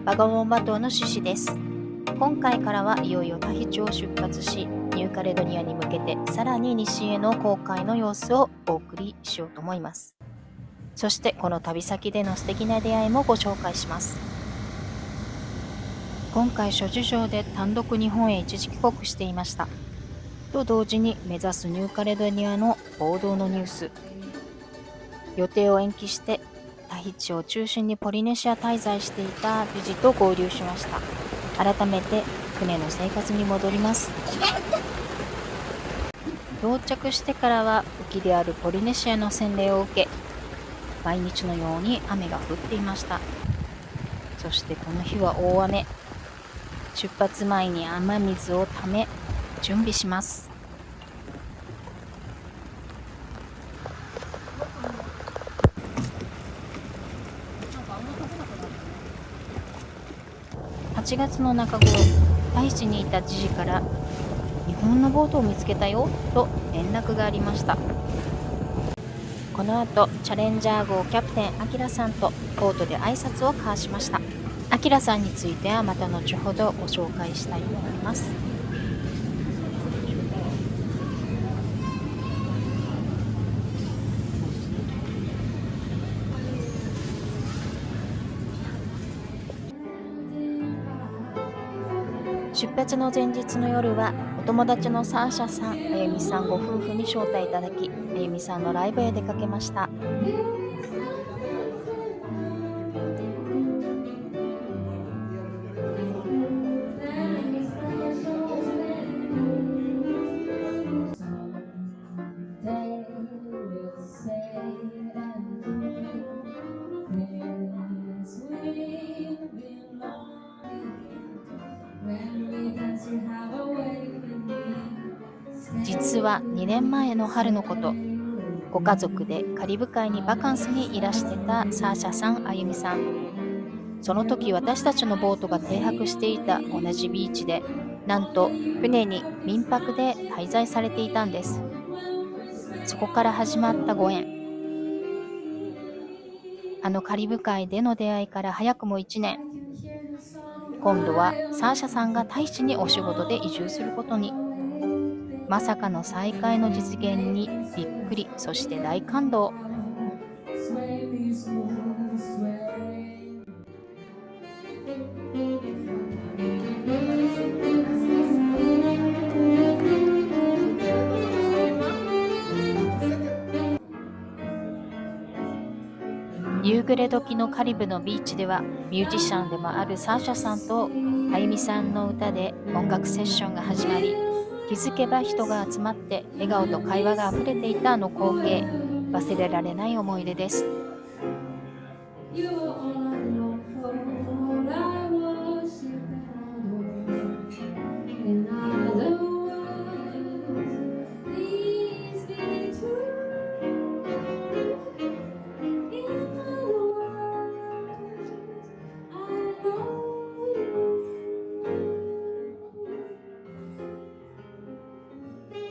バガボンバ島のシシです。今回からはいよいよタヒチを出発し、ニューカレドニアに向けてさらに西への航海の様子をお送りしようと思います。そしてこの旅先での素敵な出会いもご紹介します。今回諸事情で単独日本へ一時帰国していました。と同時に目指すニューカレドニアの暴動のニュース。予定を延期してタヒチを中心にポリネシア滞在していたビジと合流しました。改めて船の生活に戻ります。到着してからは沖であるポリネシアの洗礼を受け、毎日のように雨が降っていました。そしてこの日は大雨。出発前に雨水をため準備します。8月の中頃、タヒチにいた知事から日本のボートを見つけたよと連絡がありました。この後、チャレンジャー号キャプテンアキラさんとボートで挨拶を交わしました。アキラさんについてはまた後ほどご紹介したいと思います。出発の前日の夜はお友達のサーシャさん、あゆみさんご夫婦に招待いただき、あゆみさんのライブへ出かけました。実は2年前の春のこと、ご家族でカリブ海にバカンスにいらしてたサーシャさん、あゆみさん。その時私たちのボートが停泊していた同じビーチで、なんと船に民泊で滞在されていたんです。そこから始まったご縁。あのカリブ海での出会いから早くも1年。今度はサーシャさんがタヒチにお仕事で移住することに。まさかの再会の実現にびっくり、そして大感動。夕暮れ時のカリブのビーチでは、ミュージシャンでもあるサーシャさんとあゆみさんの歌で音楽セッションが始まり、気づけば人が集まって笑顔と会話があふれていたあの光景、忘れられない思い出です。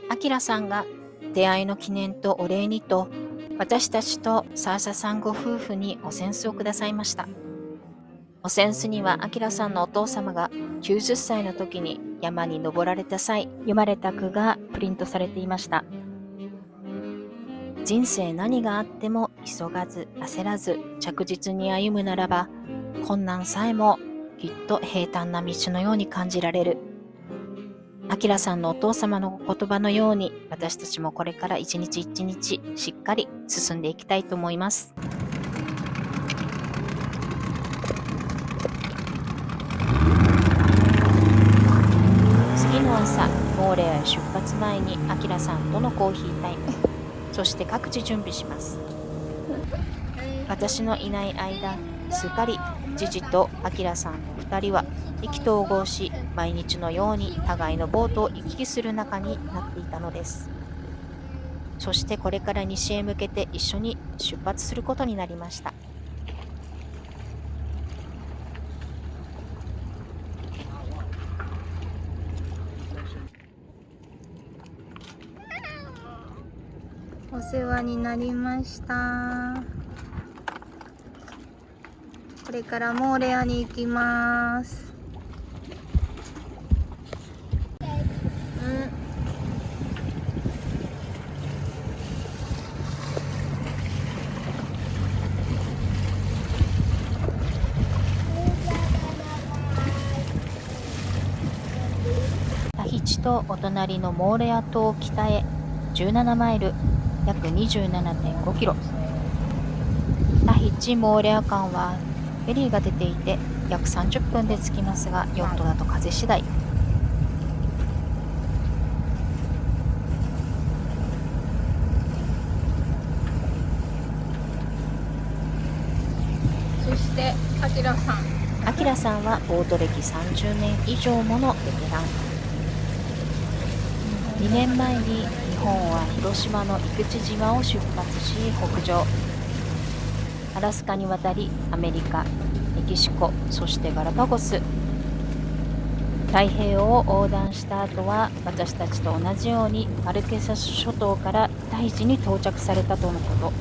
アキラさんが出会いの記念とお礼にと、私たちとサーシャさんご夫婦にお扇子をくださいました。お扇子にはアキラさんのお父様が90歳の時に山に登られた際読まれた句がプリントされていました。人生何があっても急がず焦らず着実に歩むならば、困難さえもきっと平坦な道のように感じられる。アキラさんのお父様の言葉のように、私たちもこれから一日一日しっかり進んでいきたいと思います。次の朝、モーレアへ出発前にアキラさんとのコーヒータイム、そして各自準備します。私のいない間、すっかりジジとアキラさんの2人は意気投合し、毎日のように互いのボートを行き来する仲になっていたのです。そしてこれから西へ向けて一緒に出発することになりました。お世話になりました。これからモーレアに行きます。タヒチとお隣のモーレア島北へ17マイル、約 27.5 キロ。タヒチ・モーレア間はフェリーが出ていて約30分で着きますが、ヨットだと風次第。そしてアキラさん。アキラさんはボート歴30年以上ものベテラン。2年前に日本は広島の生口島を出発し北上。アラスカに渡りアメリカ、メキシコ、そしてガラパゴス。太平洋を横断した後は私たちと同じようにマルケサ諸島からタヒチに到着されたとのこ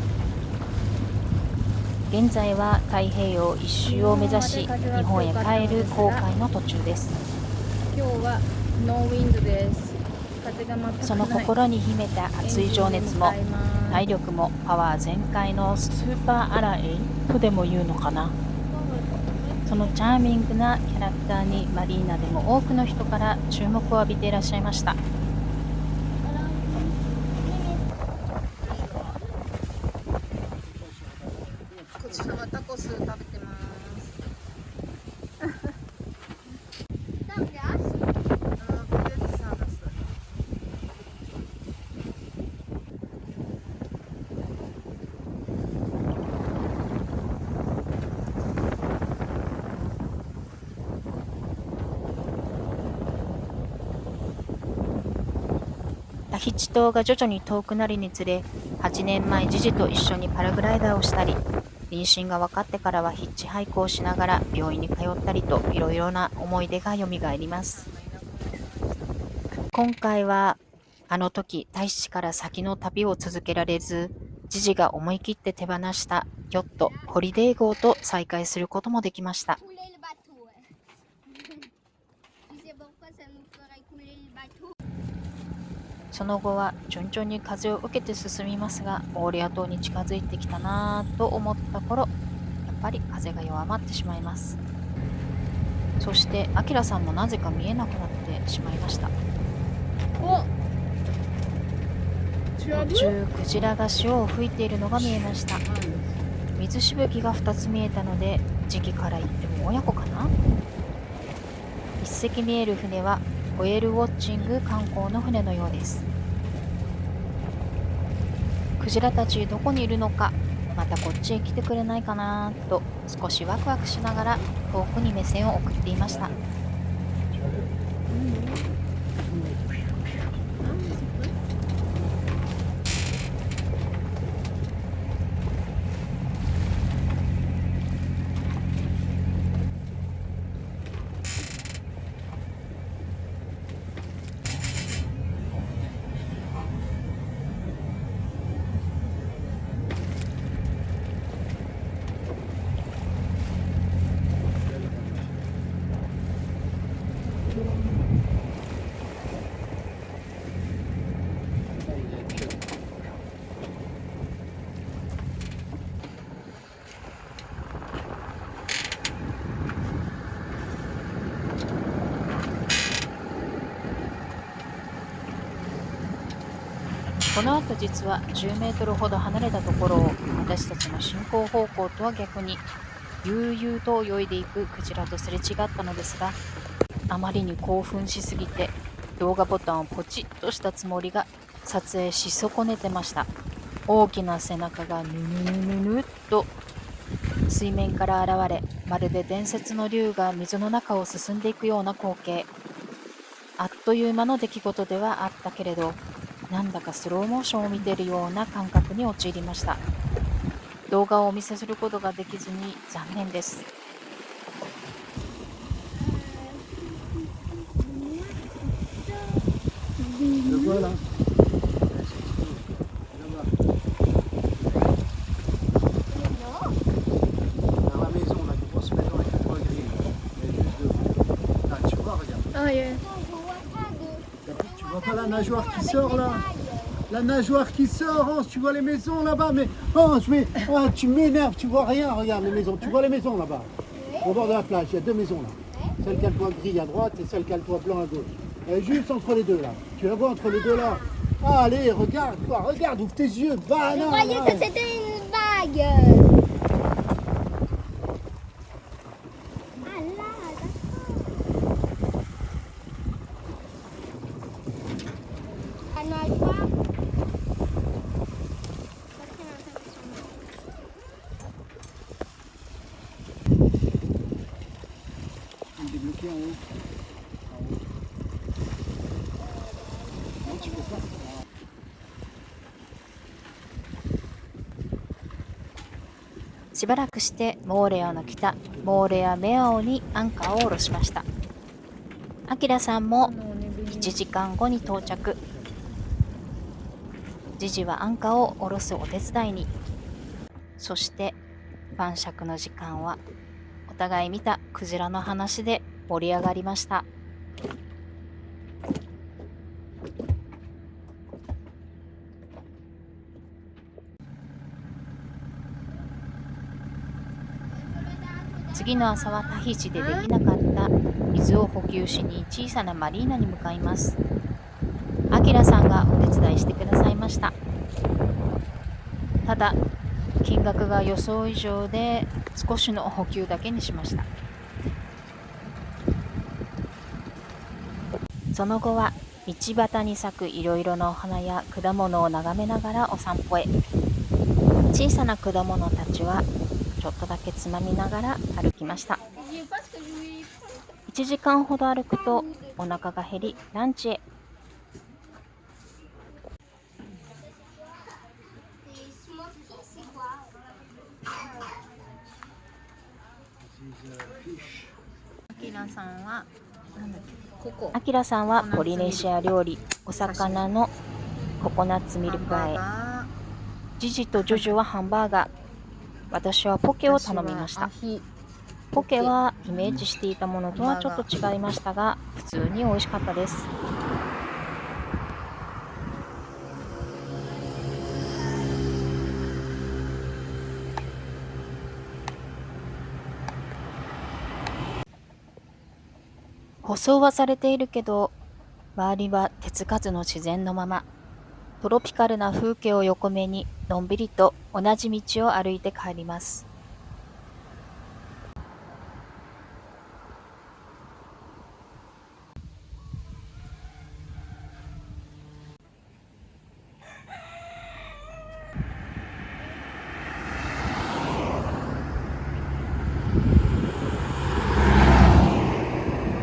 と。現在は太平洋一周を目指し日本へ帰る航海の途中です。今日はノーウィンドです。風が全くない。その心に秘めた熱い情熱も体力もパワー全開のスーパーアラエイとでも言うのかな。そのチャーミングなキャラクターにマリーナでも多くの人から注目を浴びていらっしゃいました。こちらはタコス食べてます。タヒチ島が徐々に遠くなるにつれ、8年前ジジと一緒にパラグライダーをしたり、妊娠が分かってからはヒッチハイクをしながら病院に通ったりと、いろいろな思い出がよみがえります。今回はあの時タヒチから先の旅を続けられず、ジジが思い切って手放したヨットホリデー号と再会することもできました。その後は順調に風を受けて進みますが、モーレア島に近づいてきたなぁと思った頃、やっぱり風が弱まってしまいます。そしてアキラさんもなぜか見えなくなってしまいました。途中クジラが潮を吹いているのが見えました。水しぶきが2つ見えたので、時期から言っても親子かな。一隻見える船はホエールウォッチング観光の船のようです。クジラたちどこにいるのか、またこっちへ来てくれないかなと少しワクワクしながら遠くに目線を送っていました。この後実は10メートルほど離れたところを私たちの進行方向とは逆に悠々と泳いでいくクジラとすれ違ったのですが、あまりに興奮しすぎて動画ボタンをポチッとしたつもりが撮影し損ねてました。大きな背中がぬぬぬぬぬっと水面から現れ、まるで伝説の竜が水の中を進んでいくような光景。あっという間の出来事ではあったけれど、なんだかスローモーションを見ているような感覚に陥りました。動画をお見せすることができずに残念です。Ah, yeah. Tu vois pas la nageoire qui sort là? La nageoire qui sort, Hans, tu vois les maisons là-bas? Mais Hans, tu m'énerves, tu vois rien, regarde les maisons. Tu vois les maisons là-bas? Au bord de la plage, il y a 2 maisons là. Celle qui a le toit gris à droite et celle qui a le toit blanc à gauche. Elle est juste entre les deux là. Tu la vois entre les deux là? Ah, allez, regarde, quoi, regarde, ouvre tes yeux. Bah Je non, croyais non. que c'était une vague. Ah là, d'accord. La nageoire. Ça, c'est intéressant. Il est débloqué en haut. Non, tu peux pas. しばらくしてモーレアの北モーレアメアオにアンカーを下ろしました。アキラさんも1時間後に到着。ジジはアンカーを下ろすお手伝いに。そして晩酌の時間はお互い見たクジラの話で盛り上がりました。次の朝はタヒチでできなかった水を補給しに小さなマリーナに向かいます。アキラさんがお手伝いしてくださいました。ただ金額が予想以上で少しの補給だけにしました。その後は道端に咲くいろいろなお花や果物を眺めながらお散歩へ。小さな果物たちはちょっとだけつまみながら歩きました。1時間ほど歩くとお腹が減りランチへ。アキラさんはポリネシア料理、お魚のココナッツミルクあえ。ジジとジョジョはハンバーガー。私はポケを頼みました。ポケはイメージしていたものとはちょっと違いましたが、普通に美味しかったです。舗装はされているけど、周りは手つかずの自然のまま。トロピカルな風景を横目にのんびりと同じ道を歩いて帰ります。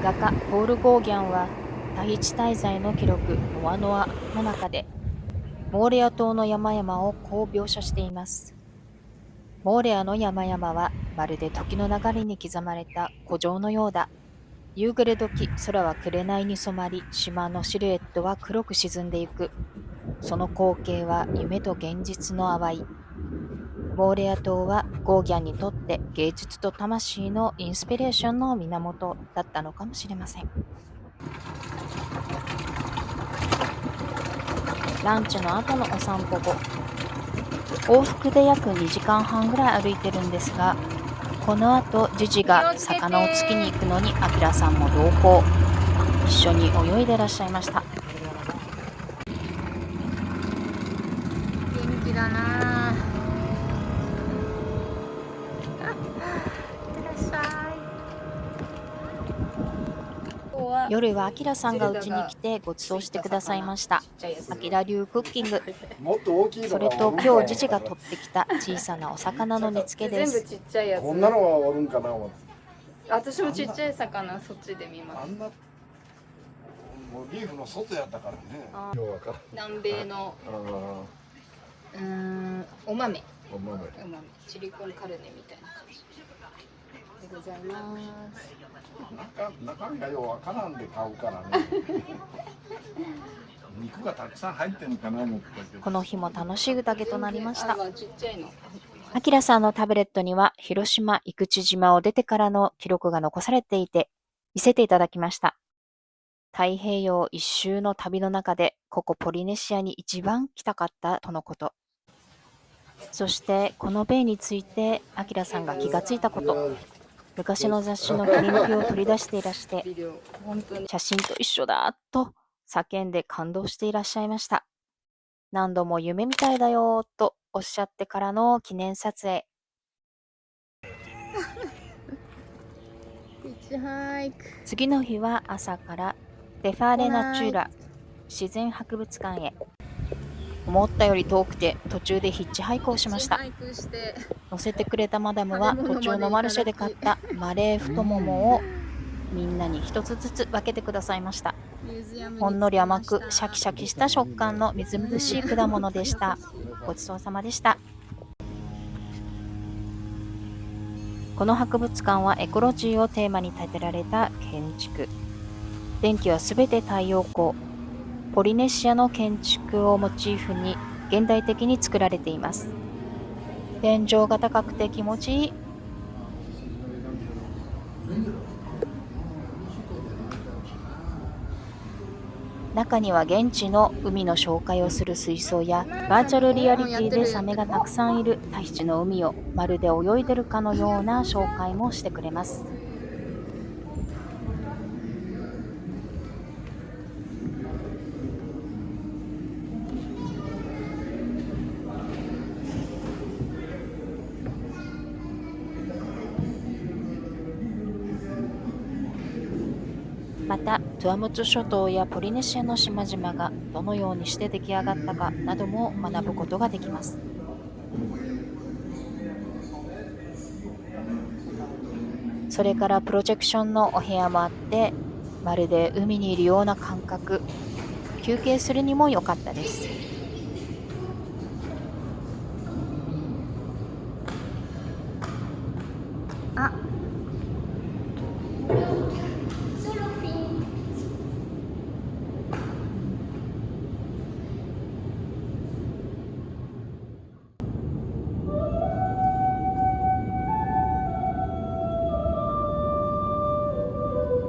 画家ポール・ゴーギャンはタヒチ滞在の記録ノアノアの中でモーレア島の山々をこう描写しています。モーレアの山々はまるで時の流れに刻まれた古城のようだ。夕暮れ時、空は紅に染まり、島のシルエットは黒く沈んでいく。その光景は夢と現実の淡い。モーレア島はゴーギャンにとって芸術と魂のインスピレーションの源だったのかもしれません。ランチの後のお散歩後、往復で約2時間半ぐらい歩いてるんですが、この後ジジが魚を突きに行くのにアキラさんも同行。一緒に泳いでらっしゃいました。元気だな。いってらっしゃい。夜はアキラさんが家に来てご馳走してくださいました。アキラ流クッキング。それと今日ジジが取ってきた小さなお魚の煮付けです。全部ちっちゃいやつ。こんなのはおるんかな。私もちっちゃい魚そっちで見ます。あんなもうリーフの外やったからね。ようわからん。南米のお豆。お豆。チリコンカルネみたいな感じでございます。中身がようわからんで買うからね。肉がたくさん入ってんのかな思ったけど。この日も楽しい宴となりました。ちっちゃいの。アキラさんのタブレットには広島生口島を出てからの記録が残されていて見せていただきました。太平洋一周の旅の中でここポリネシアに一番来たかったとのこと。そしてこのベイについてアキラさんが気がついたこと。昔の雑誌の切り抜きを取り出していらして、写真と一緒だと叫んで感動していらっしゃいました。何度も夢みたいだよとおっしゃってからの記念撮影。次の日は朝からデファーレナチューラ自然博物館へ。思ったより遠くて途中でヒッチハイクをしました。乗せてくれたマダムは途中のマルシェで買ったマレー太ももをみんなに一つずつ分けてくださいました。ほんのり甘くシャキシャキした食感のみずみずしい果物でした。ごちそうさまでした。この博物館はエコロジーをテーマに建てられた建築。電気はすべて太陽光。ポリネシアの建築をモチーフに現代的に作られています。天井が高くて気持ちいい。中には現地の海の紹介をする水槽やバーチャルリアリティでサメがたくさんいるタヒチの海をまるで泳いでるかのような紹介もしてくれます。また、トゥアムツ諸島やポリネシアの島々がどのようにして出来上がったかなども学ぶことができます。それからプロジェクションのお部屋もあって、まるで海にいるような感覚、休憩するにも良かったです。あ、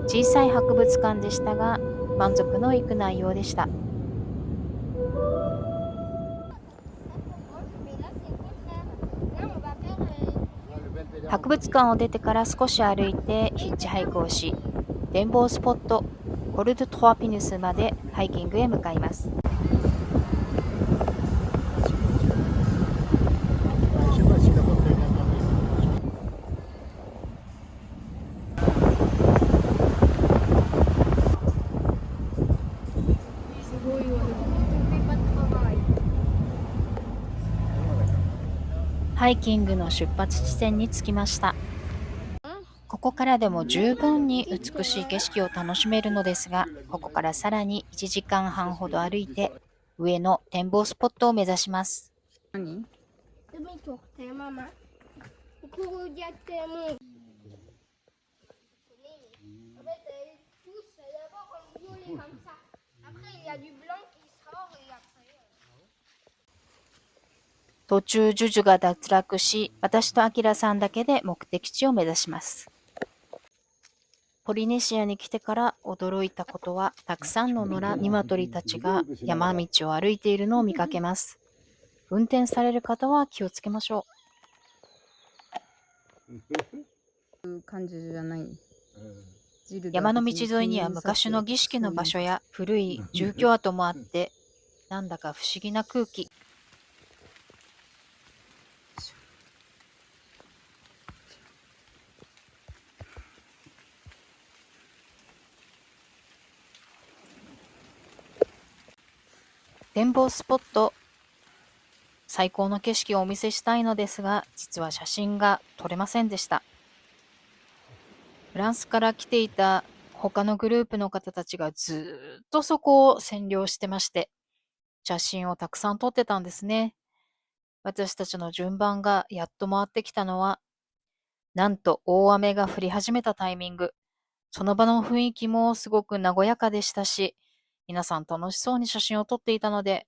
小さい博物館でしたが、満足のいく内容でした。博物館を出てから少し歩いてヒッチハイクをし、展望スポットコルド・トワピヌスまでハイキングへ向かいます。ハイキングの出発地点に着きました。ここからでも十分に美しい景色を楽しめるのですが、ここからさらに1時間半ほど歩いて上の展望スポットを目指します。何途中ジュジュが脱落し、私とアキラさんだけで目的地を目指します。ポリネシアに来てから驚いたことは、たくさんの野良鶏たちが山道を歩いているのを見かけます。運転される方は気をつけましょう。感じじゃない。山の道沿いには昔の儀式の場所や古い住居跡もあって、なんだか不思議な空気。展望スポット、最高の景色をお見せしたいのですが、実は写真が撮れませんでした。フランスから来ていた他のグループの方たちがずっとそこを占領してまして、写真をたくさん撮ってたんですね。私たちの順番がやっと回ってきたのは、なんと大雨が降り始めたタイミング。その場の雰囲気もすごく和やかでしたし、皆さん楽しそうに写真を撮っていたので、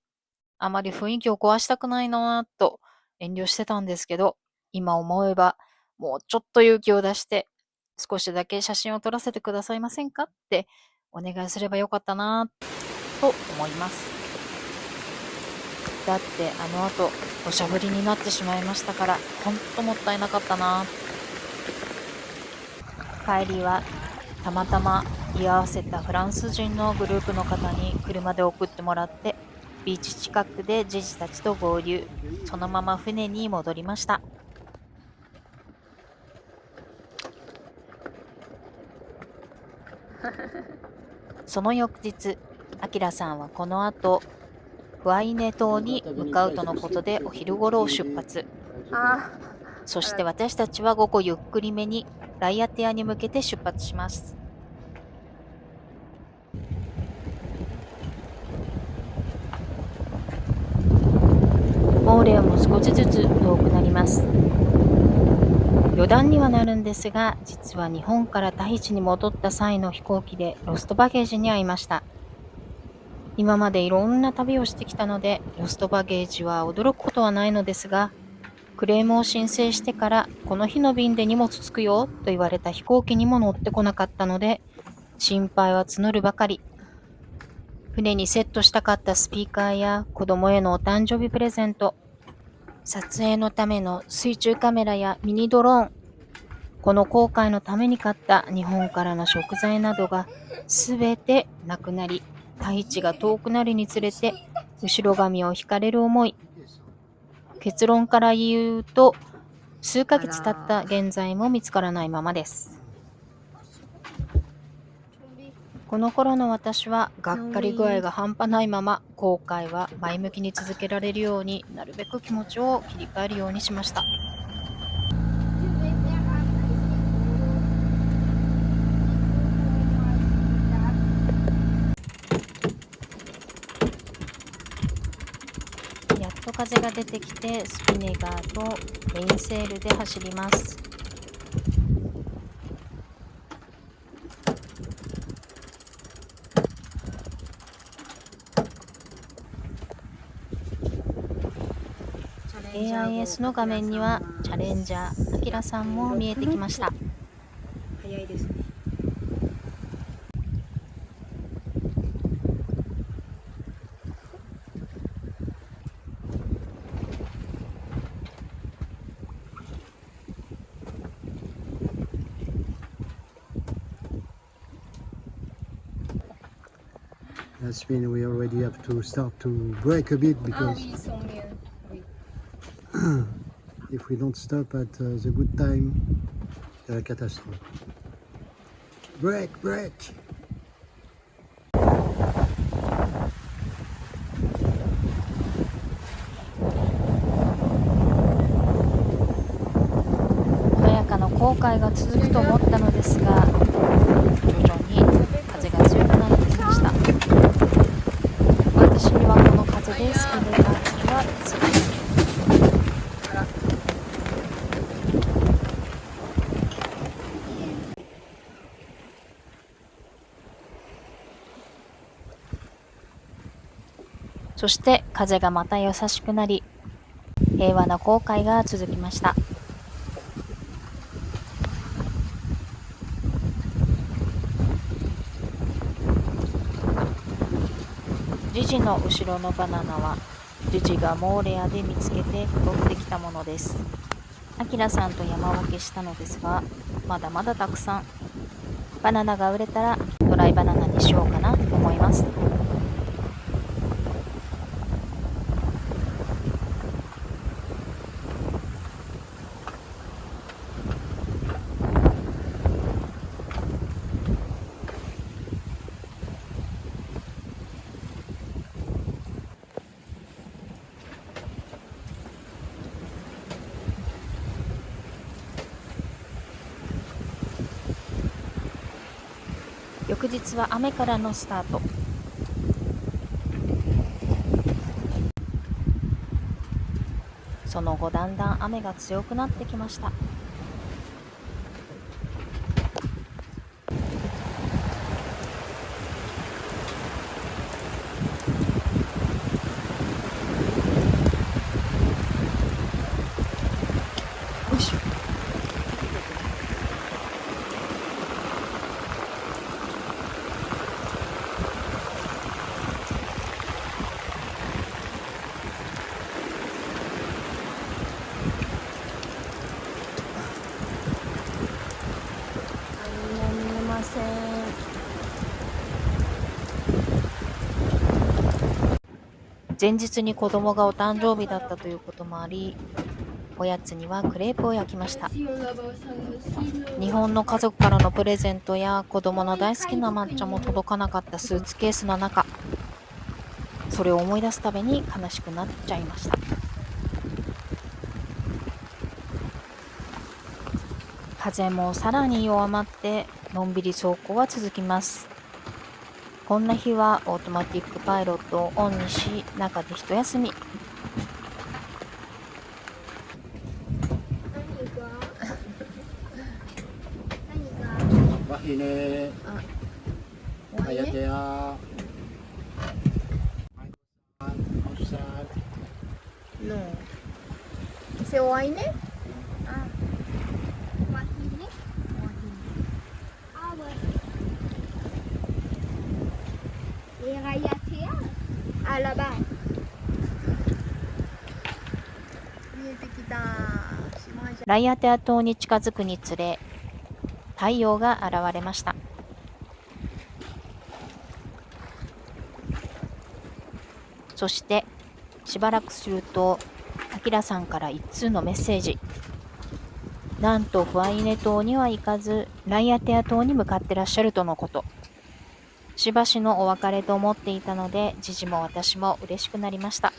あまり雰囲気を壊したくないなぁと遠慮してたんですけど、今思えばもうちょっと勇気を出して少しだけ写真を撮らせてくださいませんかってお願いすればよかったなと思います。だってあの後土砂降りになってしまいましたから、ほんともったいなかったな。帰りはたまたま居合わせたフランス人のグループの方に車で送ってもらって、ビーチ近くでじじたちと合流。そのまま船に戻りました。その翌日、アキラさんはこの後フアイネ島に向かうとのことでお昼頃を出発。そして私たちは午後ゆっくりめにライアティアに向けて出発します。モーレアも少しずつ遠くなります。余談にはなるんですが、実は日本からタヒチに戻った際の飛行機でロストバゲージに遭いました。今までいろんな旅をしてきたので、ロストバゲージは驚くことはないのですが、クレームを申請してから、この日の便で荷物つくよと言われた飛行機にも乗ってこなかったので、心配は募るばかり。船にセットしたかったスピーカーや子供へのお誕生日プレゼント、撮影のための水中カメラやミニドローン、この航海のために買った日本からの食材などがすべてなくなり、タヒチが遠くなるにつれて後ろ髪を引かれる思い。結論から言うと、数ヶ月経った現在も見つからないままです。この頃の私はがっかり具合が半端ないまま、後悔は前向きに続けられるように、なるべく気持ちを切り替えるようにしました。やっと風が出てきて、スピネガーとメインセールで走ります。AIS の画面にはチャレンジャーアキラさんも見えてきました。早いですね。That means we already have to start to brake a bit because if we don't stop at the good time, c'est la catastrophe. Brake, brake! 穏やかな航海が続くと思ったのですが、徐々に風が強くなってきました。私にはこの風でスピネガー釣りは辛い。そして風がまた優しくなり、平和な航海が続きました。ジジの後ろのバナナは、ジジがモーレアで見つけて取ってきたものです。アキラさんと山分けしたのですが、まだまだたくさん。バナナが売れたらドライバナナにしようかなと思います。翌日は雨からのスタート。その後だんだん雨が強くなってきました。前日に子供がお誕生日だったということもあり、おやつにはクレープを焼きました。日本の家族からのプレゼントや子供の大好きな抹茶も届かなかったスーツケースの中、それを思い出すたびに悲しくなっちゃいました。風もさらに弱まってのんびり走行は続きます。こんな日はオートマティックパイロットをオンにし、中で一休み。ワヒネ。ハヤテヤ。No. ¿Se oaine? Wahine. Ah ouais. Et Rayatea. Ah là-bas. 見えてきた。島じゃ。ライアテア島に近づくにつれ、太陽が現れました。そしてしばらくすると、アキラさんから一通のメッセージ。なんとフアイネ島には行かず、ライアテア島に向かってらっしゃるとのこと。しばしのお別れと思っていたので、ジジも私も嬉しくなりました。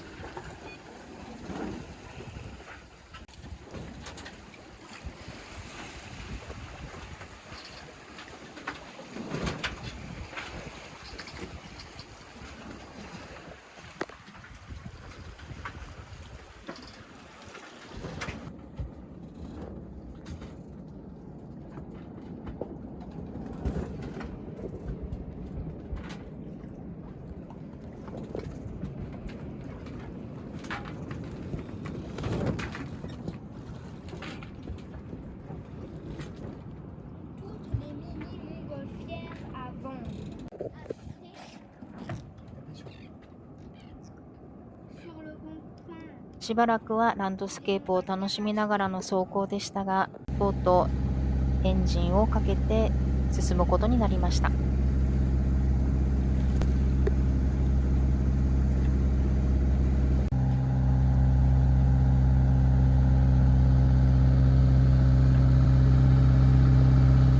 しばらくはランドスケープを楽しみながらの走行でしたが、とうとうエンジンをかけて進むことになりました。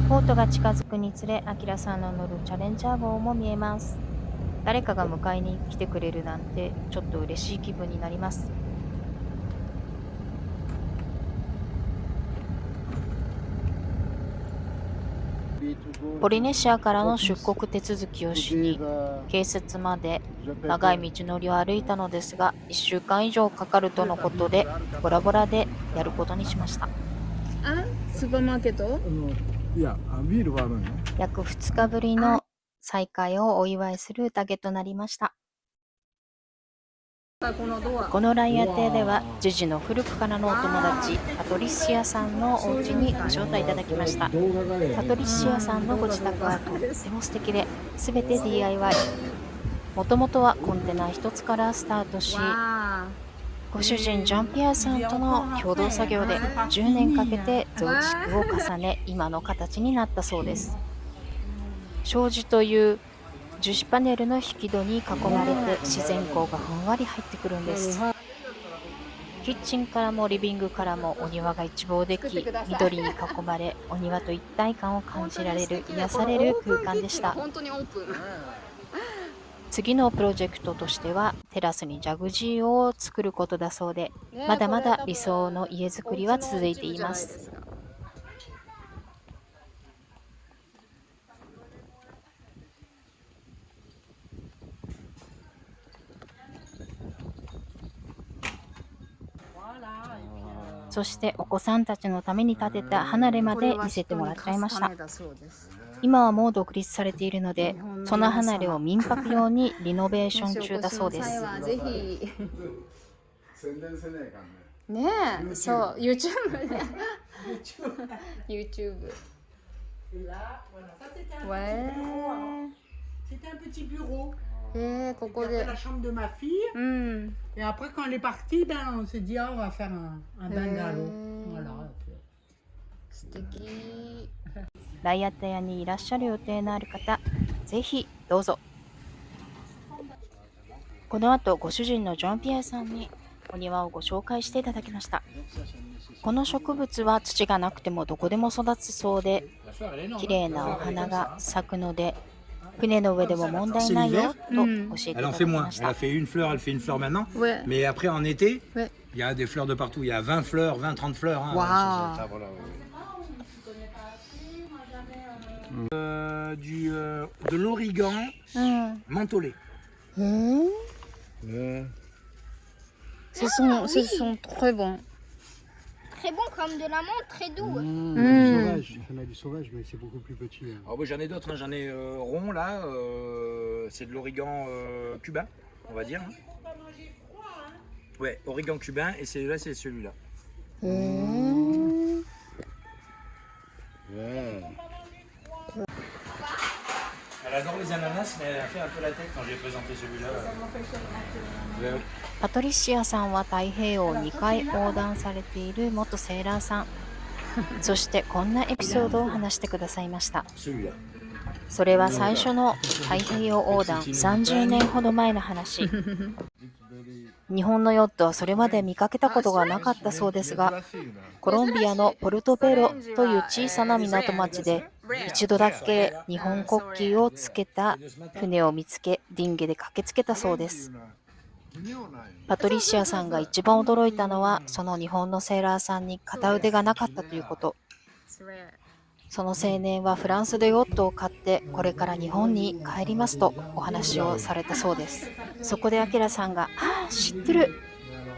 ボートが近づくにつれ、アキラさんの乗るチャレンジャー号も見えます。誰かが迎えに来てくれるなんてちょっと嬉しい気分になります。ポリネシアからの出国手続きをしに、警察まで長い道のりを歩いたのですが、1週間以上かかるとのことで、ボラボラでやることにしました。あ、スーパーマーケット？いや、ビールはあるんよ。約2日ぶりの再会をお祝いする宴となりました。このライア邸では、ジジの古くからのお友達、パトリシアさんのお家にご招待いただきました。パトリシアさんのご自宅はとっても素敵で、すべて DIY。もともとはコンテナ一つからスタートし、ご主人ジャンピアーさんとの共同作業で10年かけて増築を重ね、今の形になったそうです。障子という樹脂パネルの引き戸に囲まれて自然光がふんわり入ってくるんです。キッチンからもリビングからもお庭が一望でき、緑に囲まれお庭と一体感を感じられる癒される空間でした。次のプロジェクトとしてはテラスにジャグジーを作ることだそうで、まだまだ理想の家づくりは続いています。そしてお子さんたちのために建てた離れまで見せてもらっちゃいました。今はもう独立されているので、その離れを民泊用にリノベーション中だそうです。ぜひ宣伝せねえかんねえ、そう、YouTube ね。YouTube。C'était un petit bureau. ここ Il y で avait。la chambre de ma fille. うん。 Et après, quand elle est partie, ben, on s'est dit, ah, on va faire un bungalow. Voilà. 素敵。ライアット屋にいらっしゃる予定のある方、ぜひどうぞ。この後、ご主人のジョン・ピエーさんにお庭をご紹介していただきました。この植物は土がなくてもどこでも育つそうで、綺麗なお花が咲くので、船の上でも問題ないよと教えていただきました。Elle fait une fleur, elle fait une fleur maintenant. Ouais. Mais après, en été, Ouais. il y a des fleurs de partout. Il y a 20 fleurs, 20, 30 fleurs. Hein, Waouh. De l'origan mentholé. Ce sont très bons. Très bon comme de la menthe, très doux. Sauvage, il y en a du sauvage, mais c'est beaucoup plus petit. Alors, j'en ai d'autres, hein. J'en ai rond là. C'est de l'origan cubain, on va dire. Ouais, origan cubain. Et celui-là, c'est celui-là. Elle adore les ananas, mais elle a fait un peu la tête quand j'ai présenté celui-là. パトリシアさんは太平洋を2回横断されている元セーラーさん。そしてこんなエピソードを話してくださいました。Celui-là. それは最初の太平洋横断30年ほど前の話。日本のヨットはそれまで見かけたことがなかったそうですが、コロンビアのポルトペロという小さな港町で一度だけ日本国旗をつけた船を見つけ、ディンゲで駆けつけたそうです。パトリシアさんが一番驚いたのは、その日本のセーラーさんに片腕がなかったということ。その青年はフランスでヨットを買ってこれから日本に帰りますとお話をされたそうです。そこでアキラさんが、ああ知ってる、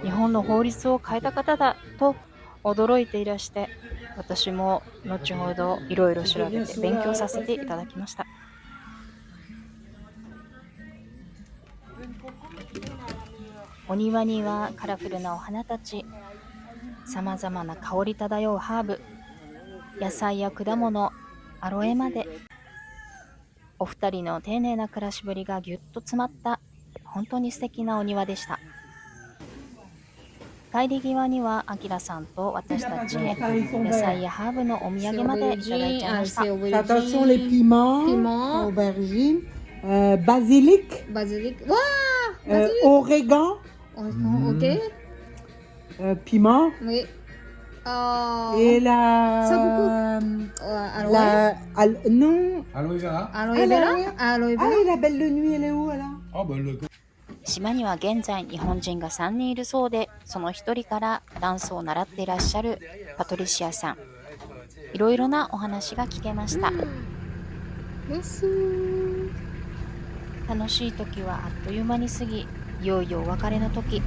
日本の法律を変えた方だと驚いていらして、私も後ほどいろいろ調べて勉強させていただきました。お庭にはカラフルなお花たち、さまざまな香り漂うハーブ、野菜や果物、アロエまで、お二人の丁寧な暮らしぶりがぎゅっと詰まった本当に素敵なお庭でした。帰り際にはアキラさんと私たちへ野菜やハーブのお土産までいただいちゃいました。 Attention les piments, aubergines, basilic, Basilic. Waouh. origan, Ok. Piment Oui. et la... Ça beaucoup. Aloe. Non. Aloe vera. Aloe vera. Aloe Ah, vera. et la belle de nuit, elle est où, alors? Oh, ben le 島には現在日本人が3人いるそうで、その一人からダンスを習っていらっしゃるパトリシアさん。いろいろなお話が聞けました。楽しい時はあっという間に過ぎ、いよいよお別れの時。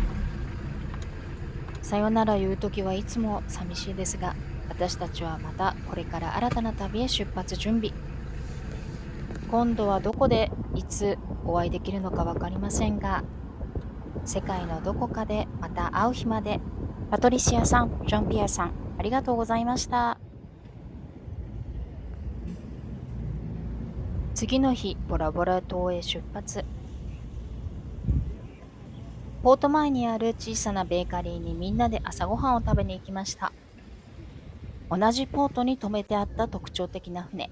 さよなら言う時はいつも寂しいですが、私たちはまたこれから新たな旅へ出発準備。今度はどこでいつお会いできるのか分かりませんが、世界のどこかでまた会う日まで。パトリシアさん、ジョン・ピエーさん、ありがとうございました。次の日、ボラボラ島へ出発。ポート前にある小さなベーカリーにみんなで朝ごはんを食べに行きました。同じポートに止めてあった特徴的な船。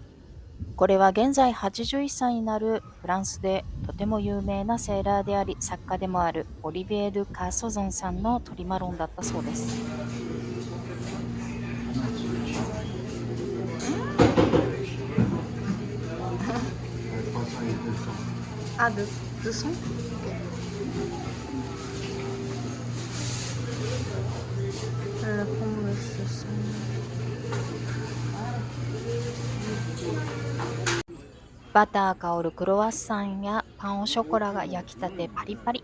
これは現在81歳になるフランスでとても有名なセーラーであり作家でもあるオリビエ・ドゥ・カーソゾンさんのトリマロンだったそうです。Ah, 200. La pomme, 600. バター香るクロワッサンやパンオショコラが焼きたてパリパリ。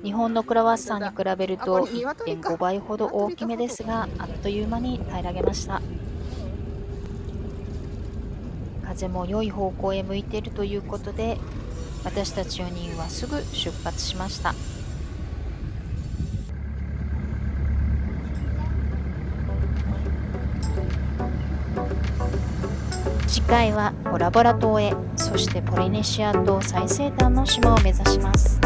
日本のクロワッサンに比べると 1.5 倍ほど大きめですが、あっという間に平らげました。風も良い方向へ向いているということで、私たち4人はすぐ出発しました。次回はボラボラ島へ、そしてポリネシア島最西端の島を目指します。